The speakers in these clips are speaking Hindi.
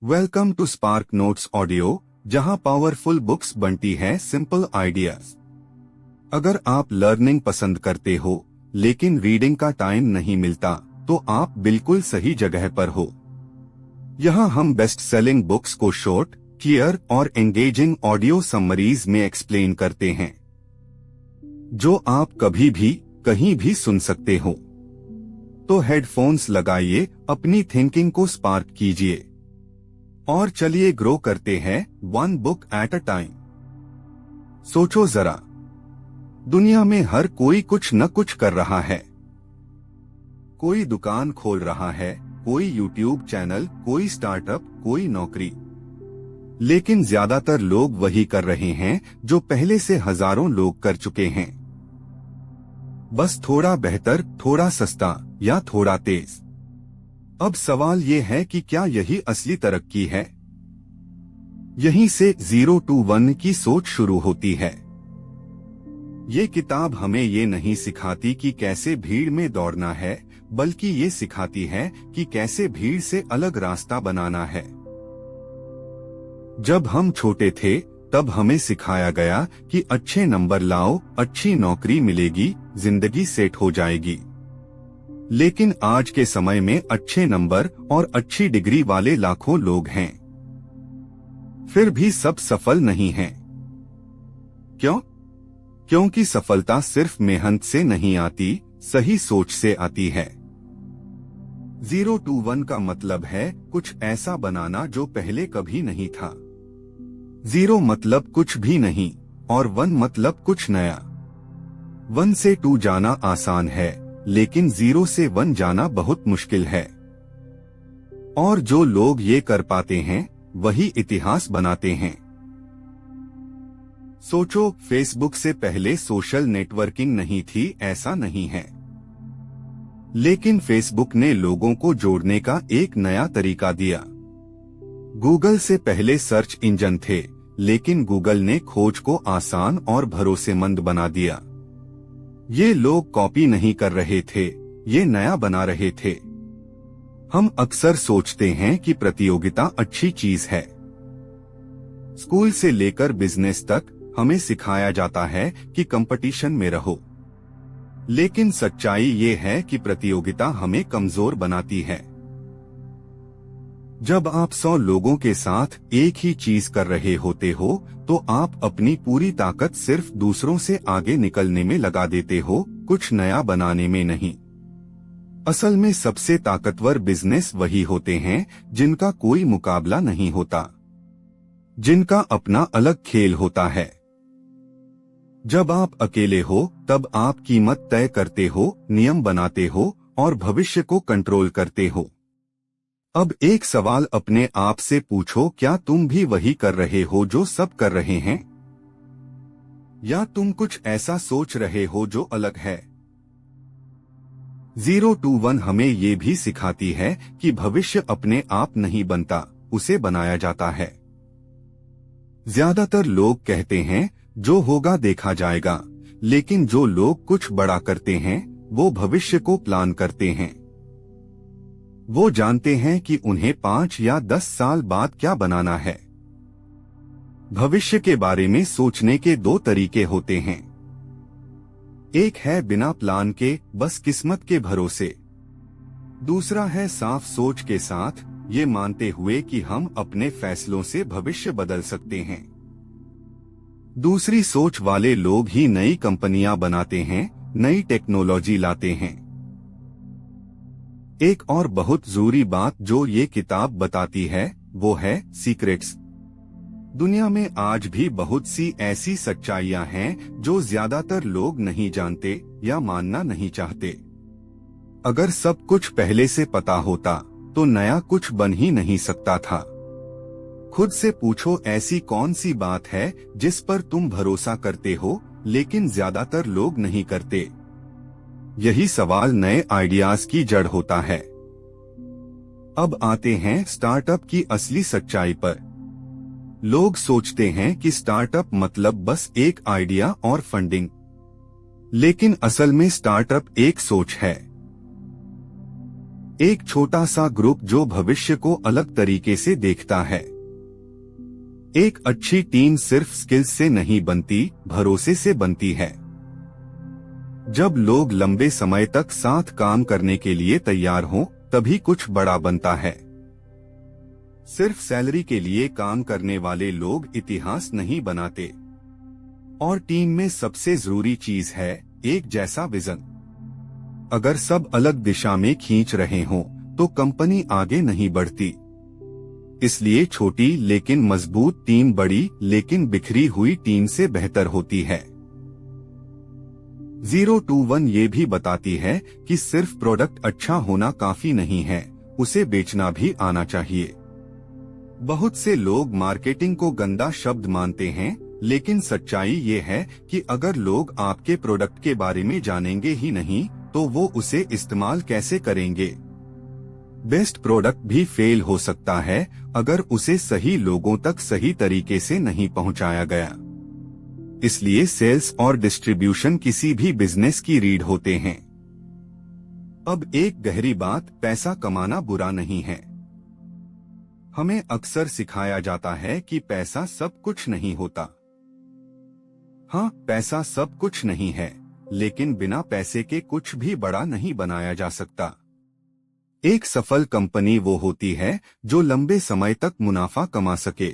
Welcome to Spark Notes audio, जहां पावरफुल बुक्स बनती है सिंपल आइडियाज। अगर आप लर्निंग पसंद करते हो लेकिन रीडिंग का टाइम नहीं मिलता, तो आप बिल्कुल सही जगह पर हो। यहां हम बेस्ट सेलिंग बुक्स को शॉर्ट, क्लियर और एंगेजिंग ऑडियो समरीज में एक्सप्लेन करते हैं, जो आप कभी भी कहीं भी सुन सकते हो। तो हेडफोन्स लगाइए, अपनी थिंकिंग को स्पार्क कीजिए और चलिए ग्रो करते हैं one book at a time. सोचो जरा, दुनिया में हर कोई कुछ न कुछ कर रहा है। कोई दुकान खोल रहा है, कोई यूट्यूब चैनल, कोई स्टार्टअप, कोई नौकरी। लेकिन ज्यादातर लोग वही कर रहे हैं जो पहले से हजारों लोग कर चुके हैं, बस थोड़ा बेहतर, थोड़ा सस्ता या थोड़ा तेज। अब सवाल ये है कि क्या यही असली तरक्की है? यहीं से 0 to 1 की सोच शुरू होती है। ये किताब हमें ये नहीं सिखाती कि कैसे भीड़ में दौड़ना है, बल्कि ये सिखाती है कि कैसे भीड़ से अलग रास्ता बनाना है। जब हम छोटे थे तब हमें सिखाया गया कि अच्छे नंबर लाओ, अच्छी नौकरी मिलेगी, जिंदगी सेट हो जाएगी। लेकिन आज के समय में अच्छे नंबर और अच्छी डिग्री वाले लाखों लोग हैं, फिर भी सब सफल नहीं हैं। क्यों? क्योंकि सफलता सिर्फ मेहनत से नहीं आती, सही सोच से आती है। 0 to 1 का मतलब है कुछ ऐसा बनाना जो पहले कभी नहीं था। 0 मतलब कुछ भी नहीं और 1 मतलब कुछ नया। 1 से 2 जाना आसान है, लेकिन 0 से 1 जाना बहुत मुश्किल है। और जो लोग ये कर पाते हैं वही इतिहास बनाते हैं। सोचो, फेसबुक से पहले सोशल नेटवर्किंग नहीं थी, ऐसा नहीं है। लेकिन फेसबुक ने लोगों को जोड़ने का एक नया तरीका दिया। गूगल से पहले सर्च इंजन थे, लेकिन गूगल ने खोज को आसान और भरोसेमंद बना दिया। ये लोग कॉपी नहीं कर रहे थे, ये नया बना रहे थे। हम अक्सर सोचते हैं कि प्रतियोगिता अच्छी चीज है। स्कूल से लेकर बिजनेस तक हमें सिखाया जाता है कि कंपटीशन में रहो। लेकिन सच्चाई ये है कि प्रतियोगिता हमें कमजोर बनाती है। जब आप 100 लोगों के साथ एक ही चीज कर रहे होते हो, तो आप अपनी पूरी ताकत सिर्फ दूसरों से आगे निकलने में लगा देते हो, कुछ नया बनाने में नहीं। असल में सबसे ताकतवर बिजनेस वही होते हैं जिनका कोई मुकाबला नहीं होता, जिनका अपना अलग खेल होता है। जब आप अकेले हो तब आप कीमत तय करते हो, नियम बनाते हो और भविष्य को कंट्रोल करते हो। अब एक सवाल अपने आप से पूछो, क्या तुम भी वही कर रहे हो जो सब कर रहे हैं? या तुम कुछ ऐसा सोच रहे हो जो अलग है? 0 to 1 हमें ये भी सिखाती है कि भविष्य अपने आप नहीं बनता, उसे बनाया जाता है। ज्यादातर लोग कहते हैं जो होगा देखा जाएगा, लेकिन जो लोग कुछ बड़ा करते हैं वो भविष्य को प्लान करते हैं। वो जानते हैं कि उन्हें 5 या 10 साल बाद क्या बनाना है। भविष्य के बारे में सोचने के 2 तरीके होते हैं। एक है बिना प्लान के, बस किस्मत के भरोसे। दूसरा है साफ सोच के साथ, ये मानते हुए कि हम अपने फैसलों से भविष्य बदल सकते हैं। दूसरी सोच वाले लोग ही नई कंपनियां बनाते हैं, नई टेक्नोलॉजी लाते हैं। एक और बहुत जरूरी बात जो ये किताब बताती है वो है सीक्रेट्स। दुनिया में आज भी बहुत सी ऐसी सच्चाइयां हैं जो ज्यादातर लोग नहीं जानते या मानना नहीं चाहते। अगर सब कुछ पहले से पता होता तो नया कुछ बन ही नहीं सकता था। खुद से पूछो, ऐसी कौन सी बात है जिस पर तुम भरोसा करते हो लेकिन ज्यादातर लोग नहीं करते? यही सवाल नए आइडियाज की जड़ होता है। अब आते हैं स्टार्टअप की असली सच्चाई पर। लोग सोचते हैं कि स्टार्टअप मतलब बस एक आइडिया और फंडिंग, लेकिन असल में स्टार्टअप एक सोच है। एक छोटा सा ग्रुप जो भविष्य को अलग तरीके से देखता है। एक अच्छी टीम सिर्फ स्किल्स से नहीं बनती, भरोसे से बनती है। जब लोग लंबे समय तक साथ काम करने के लिए तैयार हों, तभी कुछ बड़ा बनता है। सिर्फ सैलरी के लिए काम करने वाले लोग इतिहास नहीं बनाते। और टीम में सबसे जरूरी चीज है एक जैसा विजन। अगर सब अलग दिशा में खींच रहे हों, तो कंपनी आगे नहीं बढ़ती। इसलिए छोटी लेकिन मजबूत टीम बड़ी लेकिन बिखरी हुई टीम से बेहतर होती है। 021 ये भी बताती है कि सिर्फ प्रोडक्ट अच्छा होना काफी नहीं है, उसे बेचना भी आना चाहिए। बहुत से लोग मार्केटिंग को गंदा शब्द मानते हैं, लेकिन सच्चाई ये है कि अगर लोग आपके प्रोडक्ट के बारे में जानेंगे ही नहीं, तो वो उसे इस्तेमाल कैसे करेंगे। बेस्ट प्रोडक्ट भी फेल हो सकता है अगर उसे सही लोगों तक सही तरीके से नहीं पहुंचाया गया। इसलिए सेल्स और डिस्ट्रीब्यूशन किसी भी बिजनेस की रीढ़ होते हैं। अब एक गहरी बात, पैसा कमाना बुरा नहीं है। हमें अक्सर सिखाया जाता है कि पैसा सब कुछ नहीं होता। हाँ, पैसा सब कुछ नहीं है, लेकिन बिना पैसे के कुछ भी बड़ा नहीं बनाया जा सकता। एक सफल कंपनी वो होती है जो लंबे समय तक मुनाफा कमा सके।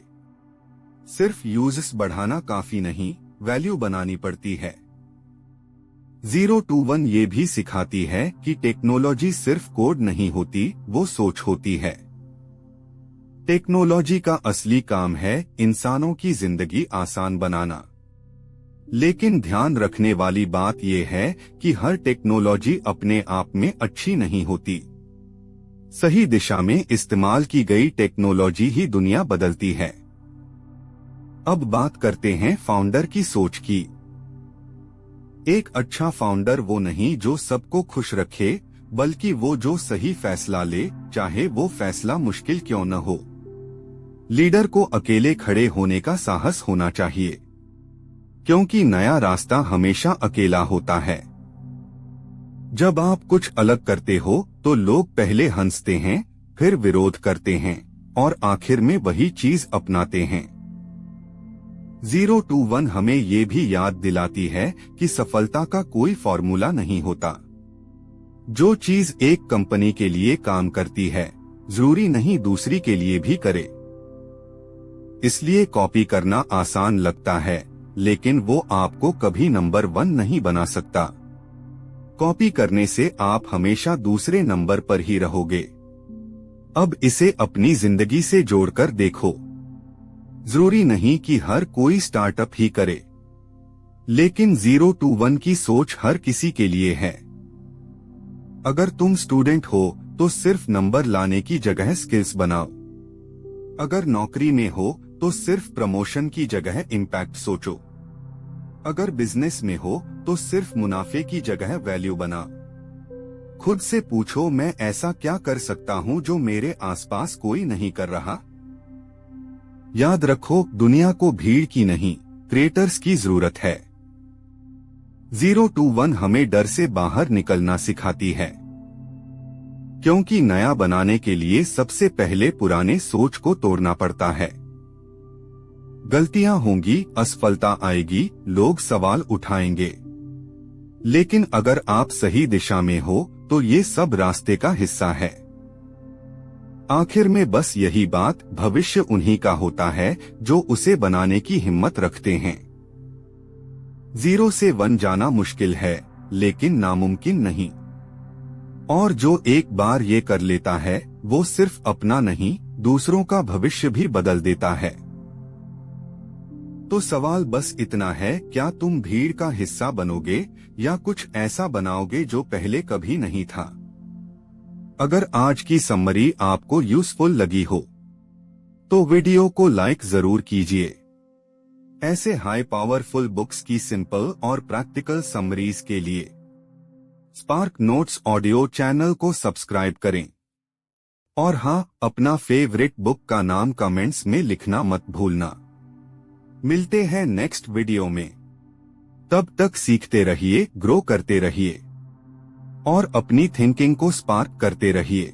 सिर्फ यूजर्स बढ़ाना काफी नहीं, वैल्यू बनानी पड़ती है। 021 ये भी सिखाती है कि टेक्नोलॉजी सिर्फ कोड नहीं होती, वो सोच होती है। टेक्नोलॉजी का असली काम है इंसानों की जिंदगी आसान बनाना। लेकिन ध्यान रखने वाली बात यह है कि हर टेक्नोलॉजी अपने आप में अच्छी नहीं होती। सही दिशा में इस्तेमाल की गई टेक्नोलॉजी ही दुनिया बदलती है। अब बात करते हैं फाउंडर की सोच की। एक अच्छा फाउंडर वो नहीं जो सबको खुश रखे, बल्कि वो जो सही फैसला ले, चाहे वो फैसला मुश्किल क्यों न हो। लीडर को अकेले खड़े होने का साहस होना चाहिए, क्योंकि नया रास्ता हमेशा अकेला होता है। जब आप कुछ अलग करते हो तो लोग पहले हंसते हैं, फिर विरोध करते हैं और आखिर में वही चीज अपनाते हैं। 021 हमें ये भी याद दिलाती है कि सफलता का कोई फॉर्मूला नहीं होता। जो चीज एक कंपनी के लिए काम करती है, जरूरी नहीं दूसरी के लिए भी करे। इसलिए कॉपी करना आसान लगता है, लेकिन वो आपको कभी नंबर 1 नहीं बना सकता। कॉपी करने से आप हमेशा दूसरे नंबर पर ही रहोगे। अब इसे अपनी जिंदगी से जोड़कर देखो। जरूरी नहीं कि हर कोई स्टार्टअप ही करे, लेकिन 021 की सोच हर किसी के लिए है। अगर तुम स्टूडेंट हो तो सिर्फ नंबर लाने की जगह स्किल्स बनाओ। अगर नौकरी में हो तो सिर्फ प्रमोशन की जगह इम्पैक्ट सोचो। अगर बिजनेस में हो तो सिर्फ मुनाफे की जगह वैल्यू बनाओ। खुद से पूछो, मैं ऐसा क्या कर सकता हूं जो मेरे आसपास कोई नहीं कर रहा। याद रखो, दुनिया को भीड़ की नहीं, क्रिएटर्स की जरूरत है। 021 हमें डर से बाहर निकलना सिखाती है, क्योंकि नया बनाने के लिए सबसे पहले पुराने सोच को तोड़ना पड़ता है। गलतियां होंगी, असफलता आएगी, लोग सवाल उठाएंगे, लेकिन अगर आप सही दिशा में हो तो ये सब रास्ते का हिस्सा है। आखिर में बस यही बात, भविष्य उन्हीं का होता है जो उसे बनाने की हिम्मत रखते हैं। 0 से 1 जाना मुश्किल है, लेकिन नामुमकिन नहीं। और जो एक बार ये कर लेता है, वो सिर्फ अपना नहीं, दूसरों का भविष्य भी बदल देता है। तो सवाल बस इतना है, क्या तुम भीड़ का हिस्सा बनोगे या कुछ ऐसा बनाओगे जो पहले कभी नहीं था। अगर आज की समरी आपको यूजफुल लगी हो तो वीडियो को लाइक जरूर कीजिए। ऐसे हाई पावरफुल बुक्स की सिंपल और प्रैक्टिकल समरीज के लिए स्पार्क नोट्स ऑडियो चैनल को सब्सक्राइब करें। और हाँ, अपना फेवरेट बुक का नाम कमेंट्स में लिखना मत भूलना। मिलते हैं नेक्स्ट वीडियो में। तब तक सीखते रहिए, ग्रो करते रहिए। और अपनी थिंकिंग को स्पार्क करते रहिए।